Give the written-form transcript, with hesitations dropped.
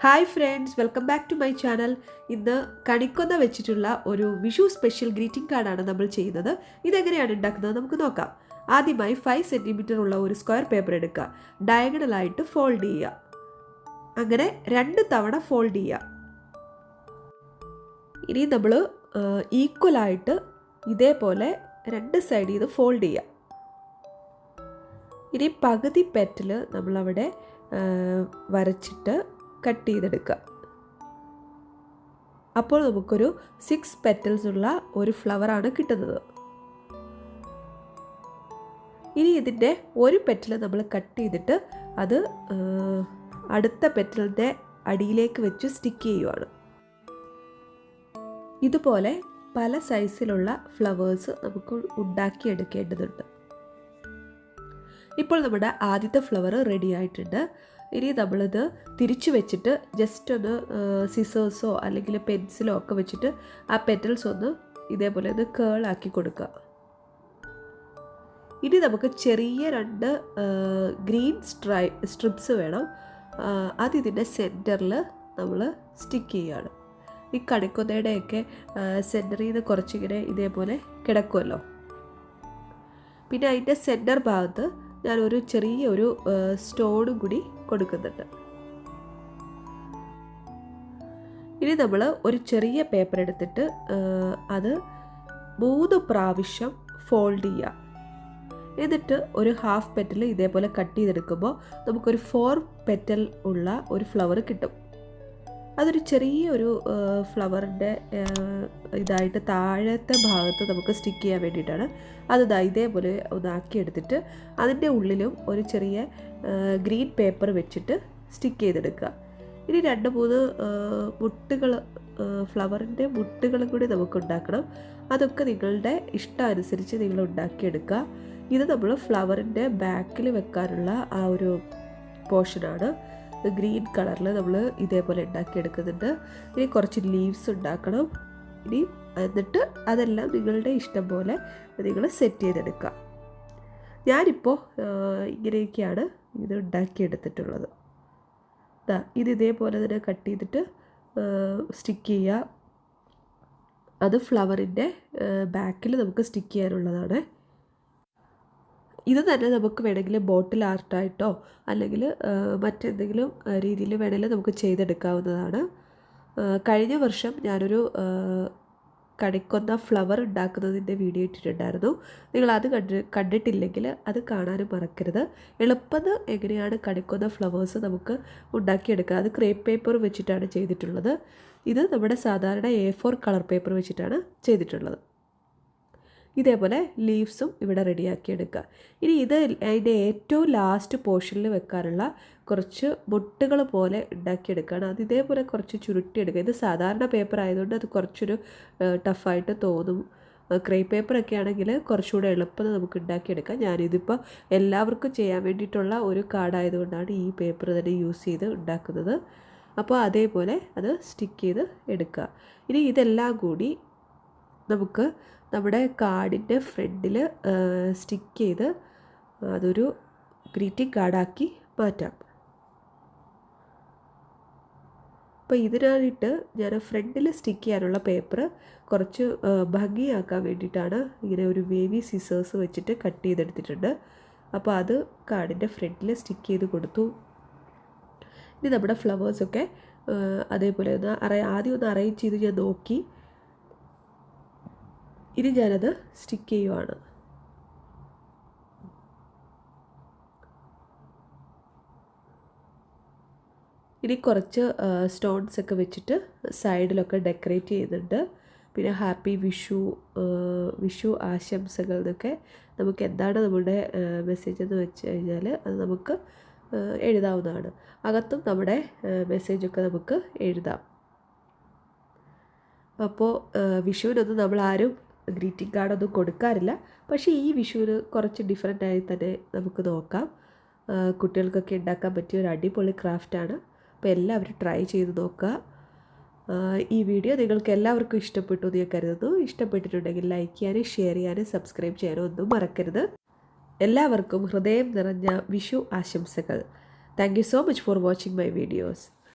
Hi friends, welcome back to my channel. ഇന്ന് കണിക്കൊന്ന വെച്ചിട്ടുള്ള ഒരു വിഷു സ്പെഷ്യൽ ഗ്രീറ്റിംഗ് കാർഡാണ് നമ്മൾ ചെയ്യുന്നത്. ഇതെങ്ങനെയാണ് ഉണ്ടാക്കുന്നത് നമുക്ക് നോക്കാം. ആദ്യമായി 5 സെൻറ്റിമീറ്റർ ഉള്ള ഒരു സ്ക്വയർ പേപ്പർ എടുക്കുക. ഡയഗണലായിട്ട് ഫോൾഡ് ചെയ്യുക. അങ്ങനെ 2 തവണ ഫോൾഡ് ചെയ്യുക. ഇനി നമ്മൾ ഈക്വലായിട്ട് ഇതേപോലെ 2 സൈഡിൽ നിന്ന് ഫോൾഡ് ചെയ്യുക. ഇനി പകുതി പെറ്റൽ നമ്മളവിടെ വരച്ചിട്ട് കട്ട് ചെയ്തെടുക്കുക. അപ്പോൾ നമുക്കൊരു 6 പെറ്റൽസ് ഉള്ള ഒരു ഫ്ലവറാണ് കിട്ടുന്നത്. ഇനി ഇതിൻ്റെ ഒരു പെറ്റൽ നമ്മൾ കട്ട് ചെയ്തിട്ട് അത് അടുത്ത പെറ്റലിൻ്റെ അടിയിലേക്ക് വെച്ച് സ്റ്റിക്ക് ചെയ്യുവാണ്. ഇതുപോലെ പല സൈസിലുള്ള ഫ്ലവേഴ്സ് നമുക്ക് ഉണ്ടാക്കിയെടുക്കേണ്ടതുണ്ട്. ഇപ്പോൾ നമ്മുടെ ആദ്യത്തെ ഫ്ലവർ റെഡി ആയിട്ടുണ്ട്. ഇനി നമ്മളിത് തിരിച്ചു വെച്ചിട്ട് ജസ്റ്റ് ഒന്ന് സിസേഴ്സോ അല്ലെങ്കിൽ പെൻസിലോ ഒക്കെ വെച്ചിട്ട് ആ പെറ്റൽസ് ഒന്ന് ഇതേപോലെ ഒന്ന് കേളാക്കി കൊടുക്കുക. ഇനി നമുക്ക് ചെറിയ 2 ഗ്രീൻ സ്ട്രിപ്സ് വേണം. അത് ഇതിൻ്റെ സെൻറ്ററിൽ നമ്മൾ സ്റ്റിക്ക് ചെയ്യുകയാണ്. ഈ കണിക്കൊന്നയുടെയൊക്കെ സെൻറ്ററിൽ നിന്ന് കുറച്ചിങ്ങനെ ഇതേപോലെ കിടക്കുമല്ലോ. പിന്നെ അതിൻ്റെ സെൻറ്റർ ഭാഗത്ത് ഞാനൊരു ചെറിയൊരു സ്റ്റോണും കൂടി കൊടുക്കുന്നുണ്ട്. ഇനി നമ്മൾ ഒരു ചെറിയ പേപ്പർ എടുത്തിട്ട് അത് 3 പ്രാവശ്യം ഫോൾഡ് ചെയ്യുക. എന്നിട്ട് ഒരു ഹാഫ് പെറ്റൽ ഇതേപോലെ കട്ട് ചെയ്തെടുക്കുമ്പോൾ നമുക്കൊരു 4 പെറ്റൽ ഉള്ള ഒരു ഫ്ലവർ കിട്ടും. അതൊരു ചെറിയൊരു ഫ്ലവറിൻ്റെ ഇതായിട്ട് താഴത്തെ ഭാഗത്ത് നമുക്ക് സ്റ്റിക്ക് ചെയ്യാൻ വേണ്ടിയിട്ടാണ്. അത് ഇതേപോലെ ഒന്നാക്കിയെടുത്തിട്ട് അതിൻ്റെ ഉള്ളിലും ഒരു ചെറിയ ഗ്രീൻ പേപ്പർ വെച്ചിട്ട് സ്റ്റിക്ക് ചെയ്തെടുക്കുക. ഇനി 2-3 മുട്ടുകൾ, ഫ്ലവറിൻ്റെ മുട്ടുകളും കൂടി നമുക്ക് ഉണ്ടാക്കണം. അതൊക്കെ നിങ്ങളുടെ ഇഷ്ടമനുസരിച്ച് നിങ്ങൾ ഉണ്ടാക്കിയെടുക്കുക. ഇത് നമ്മൾ ഫ്ലവറിൻ്റെ ബാക്കിൽ വെക്കാനുള്ള ആ ഒരു പോർഷനാണ്. ഗ്രീൻ കളറിൽ നമ്മൾ ഇതേപോലെ ഉണ്ടാക്കിയെടുക്കുന്നുണ്ട്. ഇനി കുറച്ച് ലീവ്സ് ഉണ്ടാക്കണം. എന്നിട്ട് അതെല്ലാം നിങ്ങളുടെ ഇഷ്ടം പോലെ നിങ്ങൾ സെറ്റ് ചെയ്തെടുക്കുക. ഞാനിപ്പോൾ ഇങ്ങനെയൊക്കെയാണ് ഇത് ഉണ്ടാക്കിയെടുത്തിട്ടുള്ളത്. ഇത് ഇതേപോലെ തന്നെ കട്ട് ചെയ്തിട്ട് സ്റ്റിക്ക് ചെയ്യുക. അത് ഫ്ലവറിൻ്റെ ബാക്കിൽ നമുക്ക് സ്റ്റിക്ക് ചെയ്യാനുള്ളതാണ്. ഇത് തന്നെ നമുക്ക് വേണമെങ്കിൽ ബോട്ടിൽ ആർട്ടായിട്ടോ അല്ലെങ്കിൽ മറ്റെന്തെങ്കിലും രീതിയിൽ വേണമെങ്കിൽ നമുക്ക് ചെയ്തെടുക്കാവുന്നതാണ്. കഴിഞ്ഞ വർഷം ഞാനൊരു കണിക്കൊന്ന ഫ്ലവർ ഉണ്ടാക്കുന്നതിൻ്റെ വീഡിയോ ഇട്ടിട്ടുണ്ടായിരുന്നു. നിങ്ങളത് കണ്ടിട്ടില്ലെങ്കിൽ അത് കാണാനും മറക്കരുത്. എളുപ്പത്തിൽ എങ്ങനെയാണ് കണിക്കൊന്ന ഫ്ലവേഴ്സ് നമുക്ക് ഉണ്ടാക്കിയെടുക്കുക. അത് ക്രേപ്പ് പേപ്പർ വെച്ചിട്ടാണ് ചെയ്തിട്ടുള്ളത്. ഇത് നമ്മുടെ സാധാരണ A4 കളർ പേപ്പർ വെച്ചിട്ടാണ് ചെയ്തിട്ടുള്ളത്. ഇതേപോലെ ലീവ്സും ഇവിടെ റെഡിയാക്കി എടുക്കുക. ഇനി ഇത് അതിൻ്റെ ഏറ്റവും ലാസ്റ്റ് പോർഷനിൽ വെക്കാനുള്ള കുറച്ച് മുട്ടുകൾ പോലെ ഉണ്ടാക്കിയെടുക്കുകയാണ്. അത് ഇതേപോലെ കുറച്ച് ചുരുട്ടിയെടുക്കുക. ഇത് സാധാരണ പേപ്പർ ആയതുകൊണ്ട് അത് കുറച്ചൊരു ടഫായിട്ട് തോന്നും. ക്രേപ്പ് പേപ്പറൊക്കെ ആണെങ്കിൽ കുറച്ചുകൂടെ എളുപ്പത്തിൽ നമുക്ക് ഉണ്ടാക്കിയെടുക്കാം. ഞാനിതിപ്പോൾ എല്ലാവർക്കും ചെയ്യാൻ വേണ്ടിയിട്ടുള്ള ഒരു കാർഡായതുകൊണ്ടാണ് ഈ പേപ്പർ തന്നെ യൂസ് ചെയ്ത് ഉണ്ടാക്കുന്നത്. അപ്പോൾ അതേപോലെ അത് സ്റ്റിക്ക് ചെയ്ത് എടുക്കുക. ഇനി ഇതെല്ലാം കൂടി നമുക്ക് നമ്മുടെ കാർഡിൻ്റെ ഫ്രണ്ടിൽ സ്റ്റിക്ക് ചെയ്ത് അതൊരു ഗ്രീറ്റിംഗ് കാർഡാക്കി മാറ്റാം. അപ്പോൾ ഇതിനായിട്ട് ഞാൻ ഫ്രണ്ടിൽ സ്റ്റിക്ക് ചെയ്യാനുള്ള പേപ്പർ കുറച്ച് ഭംഗിയാക്കാൻ വേണ്ടിയിട്ടാണ് ഇങ്ങനെ ഒരു വേവി സിസേഴ്സ് വെച്ചിട്ട് കട്ട് ചെയ്തെടുത്തിട്ടുണ്ട്. അപ്പോൾ അത് കാർഡിൻ്റെ ഫ്രണ്ടിൽ സ്റ്റിക്ക് ചെയ്ത് കൊടുത്തു. ഇനി നമ്മുടെ ഫ്ലവേഴ്സൊക്കെ അതേപോലെ ആദ്യം ഒന്ന് അറേഞ്ച് ചെയ്ത് ഞാൻ നോക്കി. ഇനി ഞാനത് സ്റ്റിക്ക് ചെയ്യുവാണ്. ഇനി കുറച്ച് സ്റ്റോൺസ് ഒക്കെ വെച്ചിട്ട് സൈഡിലൊക്കെ ഡെക്കറേറ്റ് ചെയ്യുന്നുണ്ട്. പിന്നെ ഹാപ്പി വിഷു ആശംസകൾ എന്നൊക്കെ നമുക്ക് എന്താണ് നമ്മുടെ മെസ്സേജ് എന്ന് വെച്ച് കഴിഞ്ഞാൽ അത് നമുക്ക് എഴുതാവുന്നതാണ്. അകത്തും നമ്മുടെ മെസ്സേജൊക്കെ നമുക്ക് എഴുതാം. അപ്പോൾ വിഷുവിനൊന്നും നമ്മൾ ആരും ഗ്രീറ്റിംഗ് കാർഡൊന്നും കൊടുക്കാറില്ല. പക്ഷേ ഈ വിഷുവിന് കുറച്ച് ഡിഫറെൻ്റായി തന്നെ നമുക്ക് നോക്കാം. കുട്ടികൾക്കൊക്കെ ഉണ്ടാക്കാൻ പറ്റിയ ഒരു അടിപൊളി ക്രാഫ്റ്റാണ്. അപ്പോൾ എല്ലാവരും ട്രൈ ചെയ്ത് നോക്കുക. ഈ വീഡിയോ നിങ്ങൾക്ക് എല്ലാവർക്കും ഇഷ്ടപ്പെട്ടു എന്ന് ഞാൻ കരുതുന്നു. ഇഷ്ടപ്പെട്ടിട്ടുണ്ടെങ്കിൽ ലൈക്ക് ചെയ്യാനും ഷെയർ ചെയ്യാനും സബ്സ്ക്രൈബ് ചെയ്യാനും ഒന്നും മറക്കരുത്. എല്ലാവർക്കും ഹൃദയം നിറഞ്ഞ വിഷു ആശംസകൾ. Thank you so much for watching my videos.